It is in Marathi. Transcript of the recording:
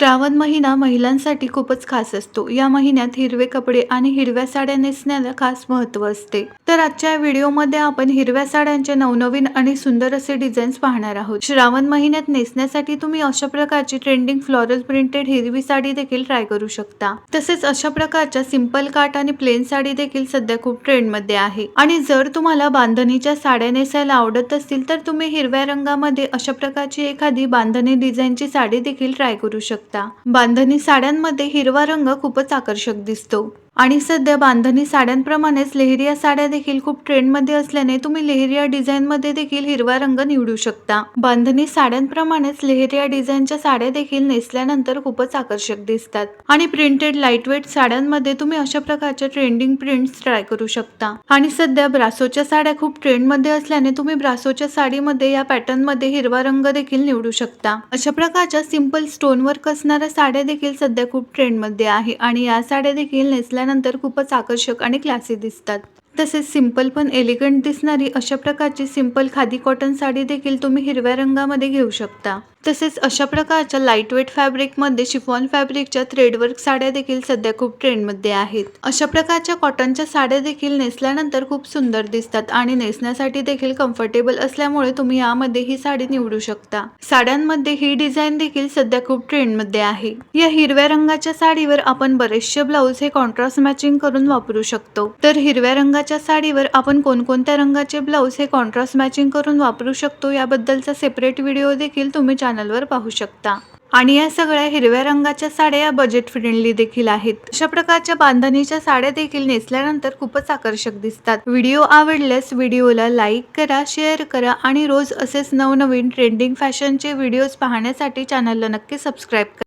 श्रावण महिना महिलांसाठी खूपच खास असतो। या महिन्यात हिरवे कपडे आणि हिरव्या साड्या नेसण्याला खास महत्त्व असते। तर आजच्या व्हिडिओमध्ये आपण हिरव्या साड्यांचे नवनवीन आणि सुंदर असे डिझाईन्स पाहणार आहोत। श्रावण महिन्यात नेसण्यासाठी तुम्ही अशा प्रकारची ट्रेंडिंग फ्लोरल प्रिंटेड हिरवी साडी देखील ट्राय करू शकता। तसेच अशा प्रकारच्या सिंपल काट आणि प्लेन साडी देखील सध्या खूप ट्रेंड मध्ये आहे। आणि जर तुम्हाला बांधणीच्या साड्या नेसायला आवडत असतील तर तुम्ही हिरव्या रंगामध्ये अशा प्रकारची एखादी बांधणी डिझाईनची साडी देखील ट्राय करू शकता। बांधणी साड्यांमध्ये हिरवा रंग खूपच आकर्षक दिसतो आणि सध्या बांधणी साड्यांप्रमाणेच लेहरिया साड्या देखील खूप ट्रेंड मध्ये असल्याने तुम्ही लेहरिया डिझाईन मध्ये देखील हिरवा रंग निवडू शकता। बांधणी साड्यांप्रमाणेच लेहरिया डिझाईनच्या साड्या देखील नेसल्यानंतर खूपच आकर्षक दिसतात आणि प्रिंटेड लाईटवेट साड्यांमध्ये तुम्ही अशा प्रकारच्या ट्रेंडिंग प्रिंट्स ट्राय करू शकता। आणि सध्या ब्रासोच्या साड्या खूप ट्रेंड मध्ये असल्याने तुम्ही ब्रासोच्या साडीमध्ये या पॅटर्न मध्ये हिरवा रंग देखील निवडू शकता। अशा प्रकारच्या सिंपल स्टोन वर्क असणाऱ्या साड्या देखील सध्या खूप ट्रेंड मध्ये आहे आणि या साड्या देखील नेसल्यानंतर खूपच आकर्षक आणि क्लासी दिसतात। तसेच सिंपल पण एलिगंट दिसणारी अशा प्रकारची सिंपल खादी कॉटन साडी देखील तुम्ही हिरव्या रंगामध्ये घेऊ शकता। तसेच अशा प्रकारच्या लाईटवेट फॅब्रिक मध्ये शिफॉन फॅब्रिकच्या थ्रेडवर्क साड्या देखील सध्या खूप ट्रेंड मध्ये आहेत। अशा प्रकारच्या कॉटनच्या साड्या देखील नेसल्यानंतर खूप सुंदर दिसतात आणि नेसण्यासाठी देखील कम्फर्टेबल असल्यामुळे तुम्ही यामध्ये ही साडी निवडू शकता। साड्यांमध्ये ही डिझाईन देखील सध्या खूप ट्रेंड मध्ये आहे। या हिरव्या रंगाच्या साडीवर आपण बरेचसे ब्लाउज हे कॉन्ट्रास्ट मॅचिंग करून वापरू शकतो। तर हिरव्या रंगाच्या साडीवर आपण कोणकोणत्या रंगाचे ब्लाउज हे कॉन्ट्रास्ट मॅचिंग करून वापरू शकतो याबद्दलचा सेपरेट व्हिडिओ देखील तुम्ही चॅनलवर पाहू शकता। आणि या सगळ्या हिरव्या रंगाच्या साड्या बजेट फ्रेंडली देखील आहेत। अशा प्रकारच्या बांधणीच्या साड्या देखील नेसल्यानंतर खूपच आकर्षक दिसतात। व्हिडिओ आवडल्यास व्हिडिओला लाईक करा, शेअर करा आणि रोज असेच नवनवीन ट्रेंडिंग फॅशनचे व्हिडिओज पाहण्यासाठी चॅनलला नक्की सबस्क्राईब करा।